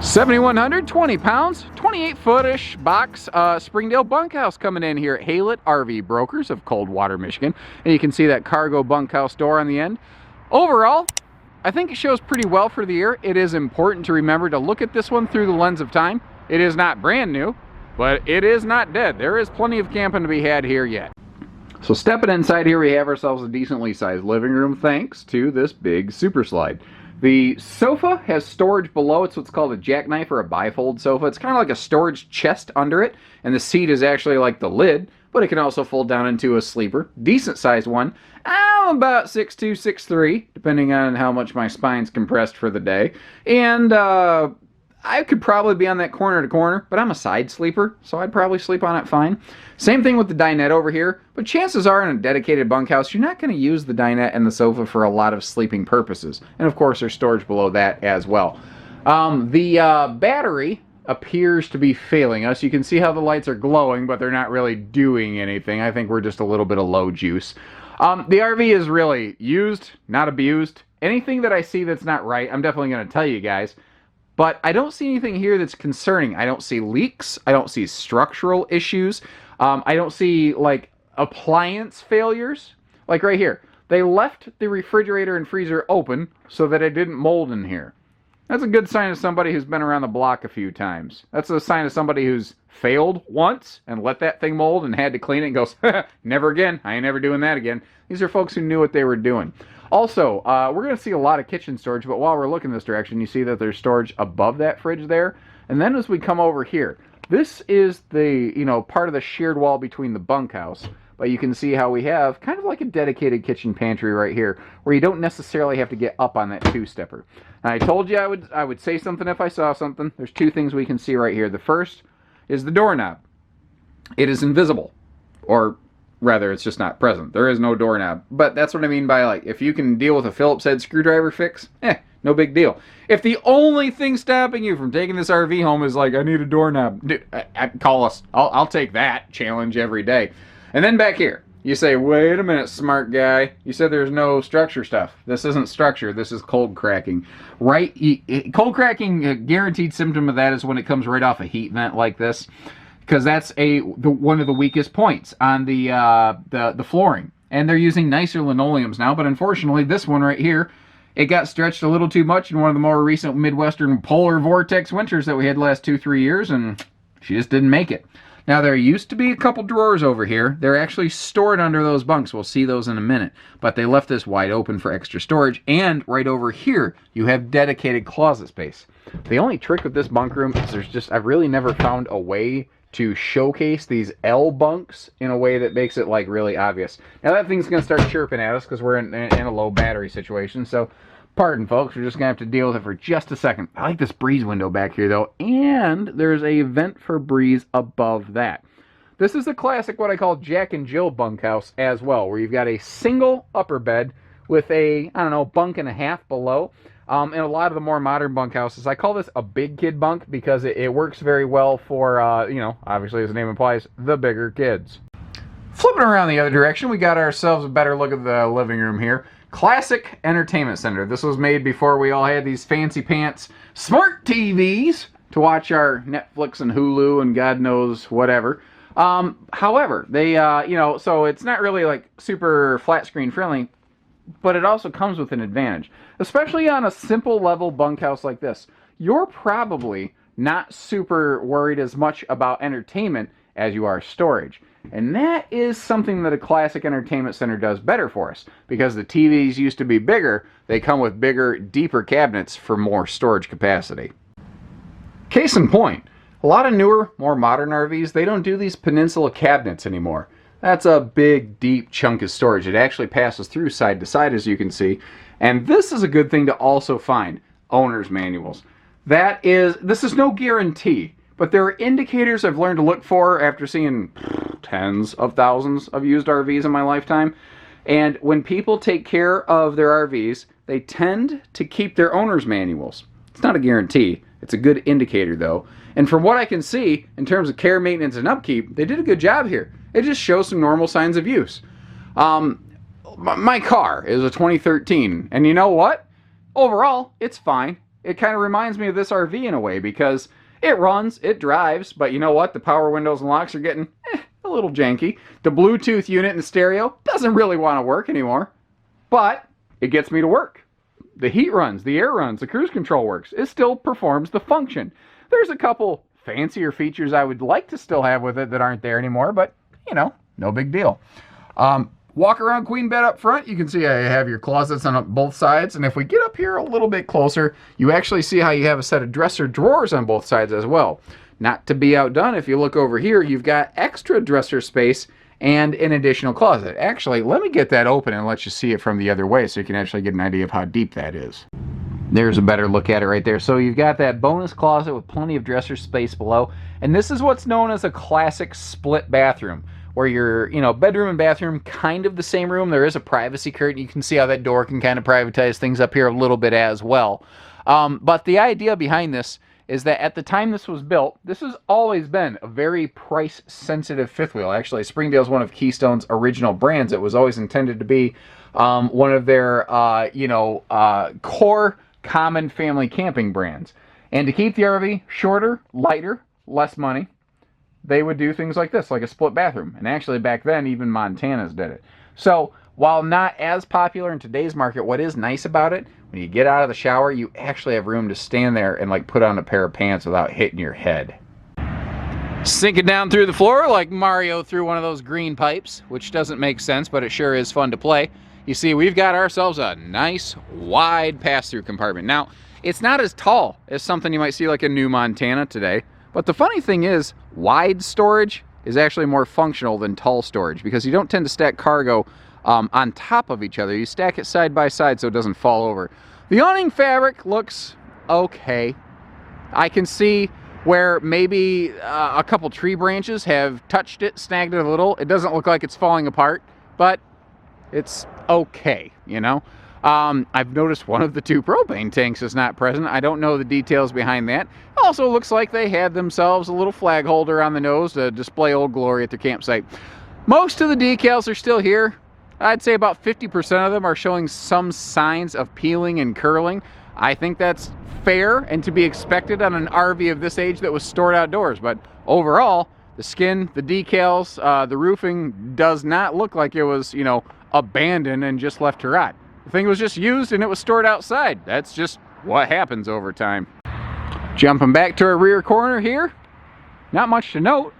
7,100, 20 pounds, 28-foot-ish box Springdale bunkhouse coming in here at Haylett RV Brokers of Coldwater, Michigan. And you can see that cargo bunkhouse door on the end. Overall, I think it shows pretty well for the year. It is important to remember to look at this one through the lens of time. It is not brand new, but it is not dead. There is plenty of camping to be had here yet. So stepping inside here, we have ourselves a decently sized living room thanks to this big super slide. The sofa has storage below. It's what's called a jackknife or a bifold sofa. It's kind of like a storage chest under it, and the seat is actually like the lid, but it can also fold down into a sleeper. Decent sized one. I'm about 6'2", 6'3", depending on how much my spine's compressed for the day. And I could probably be on that corner to corner, but I'm a side sleeper, so I'd probably sleep on it fine. Same thing with the dinette over here, but chances are in a dedicated bunkhouse, you're not going to use the dinette and the sofa for a lot of sleeping purposes. And of course, there's storage below that as well. The battery appears to be failing us. You can see how the lights are glowing, but they're not really doing anything. I think we're just a little bit of low juice. The RV is really used, not abused. Anything that I see that's not right, I'm definitely going to tell you guys. But I don't see anything here that's concerning. I don't see leaks. I don't see structural issues. I don't see, like, appliance failures. Like right here. They left the refrigerator and freezer open so that it didn't mold in here. That's a good sign of somebody who's been around the block a few times. That's a sign of somebody who's failed once and let that thing mold and had to clean it and goes, never again. I ain't never doing that again. These are folks who knew what they were doing. Also, we're going to see a lot of kitchen storage, but while we're looking this direction, you see that there's storage above that fridge there. And then as we come over here, this is the, part of the shared wall between the bunkhouse. But you can see how we have kind of like a dedicated kitchen pantry right here, where you don't necessarily have to get up on that two-stepper. And I told you I would say something if I saw something. There's two things we can see right here. The first is the doorknob. It is invisible, or rather, it's just not present. There is no doorknob. But that's what I mean by, like, if you can deal with a Phillips head screwdriver fix, no big deal. If the only thing stopping you from taking this RV home is, like, I need a doorknob, dude, call us. I'll take that challenge every day. And then back here, you say, wait a minute, smart guy. You said there's no structure stuff. This isn't structure. This is cold cracking. Right? Cold cracking, a guaranteed symptom of that is when it comes right off a heat vent like this. Because that's one of the weakest points on the flooring. And they're using nicer linoleums now, but unfortunately this one right here, it got stretched a little too much in one of the more recent Midwestern polar vortex winters that we had the last 2-3 years, and she just didn't make it. Now there used to be a couple drawers over here. They're actually stored under those bunks. We'll see those in a minute. But they left this wide open for extra storage, and right over here you have dedicated closet space. The only trick with this bunk room is I've really never found a way to showcase these L bunks in a way that makes it, like, really obvious. Now that thing's going to start chirping at us because we're in a low battery situation, so pardon, folks, we're just going to have to deal with it for just a second. I like this breeze window back here, though, and there's a vent for breeze above that. This is a classic, what I call Jack and Jill bunkhouse as well, where you've got a single upper bed with a, bunk and a half below. In a lot of the more modern bunkhouses, I call this a big kid bunk because it works very well for, obviously as the name implies, the bigger kids. Flipping around the other direction, we got ourselves a better look at the living room here. Classic entertainment center. This was made before we all had these fancy pants smart TVs to watch our Netflix and Hulu and God knows whatever. However, they, so it's not really like super flat screen friendly, but it also comes with an advantage, especially on a simple level bunkhouse like this. You're probably not super worried as much about entertainment as you are storage. And that is something that a classic entertainment center does better for us. Because the TVs used to be bigger, they come with bigger, deeper cabinets for more storage capacity. Case in point, a lot of newer, more modern RVs, they don't do these peninsula cabinets anymore. That's a big, deep chunk of storage. It actually passes through side to side, as you can see. And this is a good thing to also find, owner's manuals. This is no guarantee, but there are indicators I've learned to look for after seeing tens of thousands of used RVs in my lifetime. And when people take care of their RVs, they tend to keep their owner's manuals. It's not a guarantee. It's a good indicator, though. And from what I can see, in terms of care, maintenance, and upkeep, they did a good job here. It just shows some normal signs of use. My car is a 2013, and you know what? Overall, it's fine. it kind of reminds me of this RV in a way, because it runs, it drives, but you know what? The power windows and locks are getting a little janky. The Bluetooth unit and stereo doesn't really want to work anymore, but it gets me to work. The heat runs, the air runs, the cruise control works. It still performs the function. There's a couple fancier features I would like to still have with it that aren't there anymore, but, you know, no big deal. Walk around queen bed up front. You can see I have your closets on both sides, and if we get up here a little bit closer, you actually see how you have a set of dresser drawers on both sides as well. Not to be outdone, if you look over here, you've got extra dresser space and an additional closet. Actually, let me get that open and let you see it from the other way so you can actually get an idea of how deep that is. There's a better look at it right there. So you've got that bonus closet with plenty of dresser space below, and this is what's known as a classic split bathroom, where your, you know, bedroom and bathroom kind of the same room. There is a privacy curtain. You can see how that door can kind of privatize things up here a little bit as well. But the idea behind this is that at the time this was built, this has always been a very price-sensitive fifth wheel. Actually, Springdale is one of Keystone's original brands. It was always intended to be one of their, core common family camping brands. And to keep the RV shorter, lighter, less money, they would do things like this, like a split bathroom. And actually back then, even Montana's did it. So while not as popular in today's market, what is nice about it, when you get out of the shower, you actually have room to stand there and like put on a pair of pants without hitting your head. Sinking down through the floor like Mario through one of those green pipes, which doesn't make sense, but it sure is fun to play. You see, we've got ourselves a nice wide pass-through compartment. Now, it's not as tall as something you might see like a new Montana today, but the funny thing is, wide storage is actually more functional than tall storage, because you don't tend to stack cargo on top of each other. You stack it side by side so it doesn't fall over. The awning fabric looks okay. I can see where maybe a couple tree branches have touched it, snagged it a little. It doesn't look like it's falling apart, but it's okay, you know. I've noticed one of the two propane tanks is not present. I don't know the details behind that. Also looks like they had themselves a little flag holder on the nose to display Old Glory at their campsite. Most of the decals are still here. I'd say about 50% of them are showing some signs of peeling and curling. I think that's fair and to be expected on an RV of this age that was stored outdoors. But overall, the skin, the decals, the roofing does not look like it was, you know, abandoned and just left to rot. The thing was just used and it was stored outside. That's just what happens over time. Jumping back to our rear corner here, not much to note,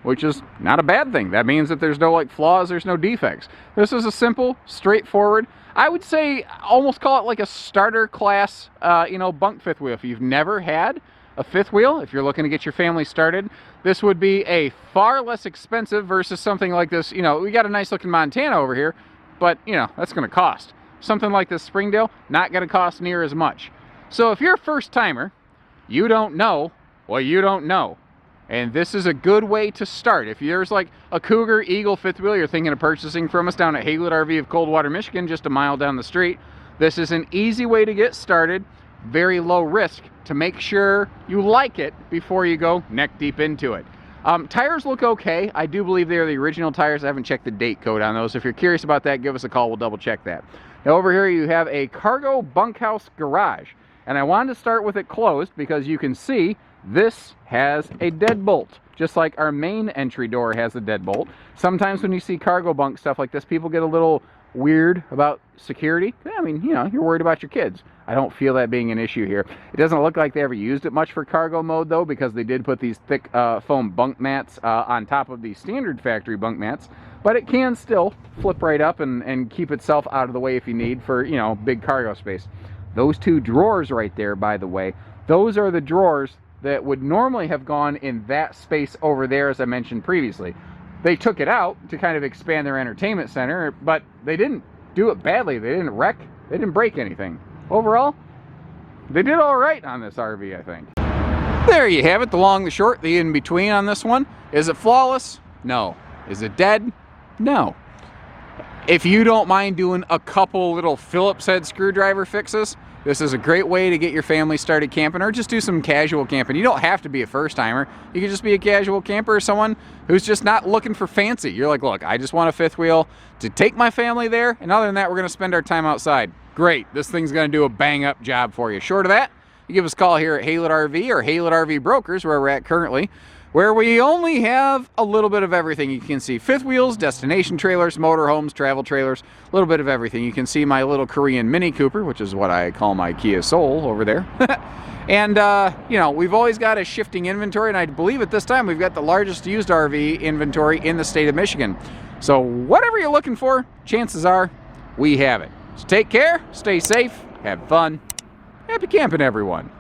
which is not a bad thing. That means that there's no like flaws, there's no defects. This is a simple, straightforward, I would say almost call it like a starter class, bunk fifth wheel. If you've never had a fifth wheel, if you're looking to get your family started, this would be a far less expensive versus something like this. You know, we got a nice looking Montana over here, but you know, that's going to cost. Something like this Springdale, not going to cost near as much. So if you're a first timer, you don't know what you don't know. And this is a good way to start. If there's like a Cougar Eagle fifth wheel you're thinking of purchasing from us down at Haylett RV of Coldwater, Michigan, just a mile down the street, this is an easy way to get started, very low risk, to make sure you like it before you go neck deep into it. Tires look okay. I do believe they're the original tires. I haven't checked the date code on those. If you're curious about that, give us a call. We'll double check that. Now over here you have a cargo bunkhouse garage. And I wanted to start with it closed because you can see this has a deadbolt, just like our main entry door has a deadbolt. Sometimes when you see cargo bunk stuff like this, people get a little weird about security. I mean, you know, you're worried about your kids. I don't feel that being an issue here. It doesn't look like they ever used it much for cargo mode though, because they did put these thick foam bunk mats on top of the standard factory bunk mats, but it can still flip right up and keep itself out of the way if you need for, you know, big cargo space. Those two drawers right there, by the way, those are the drawers that would normally have gone in that space over there, as I mentioned previously. They took it out to kind of expand their entertainment center, but they didn't do it badly. They didn't wreck, they didn't break anything. Overall, they did all right on this RV, I think. There you have it, the long, the short, the in-between on this one. Is it flawless? No. Is it dead? No. If you don't mind doing a couple little Phillips head screwdriver fixes, this is a great way to get your family started camping, or just do some casual camping. You don't have to be a first timer. You can just be a casual camper, or someone who's just not looking for fancy. You're like, look, I just want a fifth wheel to take my family there, and other than that, we're gonna spend our time outside. Great, this thing's gonna do a bang up job for you. Short of that, you give us a call here at Haylett RV or Haylett RV Brokers, where we're at currently, where we only have a little bit of everything. You can see fifth wheels, destination trailers, motorhomes, travel trailers, a little bit of everything. You can see my little Korean Mini Cooper, which is what I call my Kia Soul over there. And, you know, we've always got a shifting inventory, and I believe at this time we've got the largest used RV inventory in the state of Michigan. So whatever you're looking for, chances are we have it. So take care, stay safe, have fun, happy camping, everyone.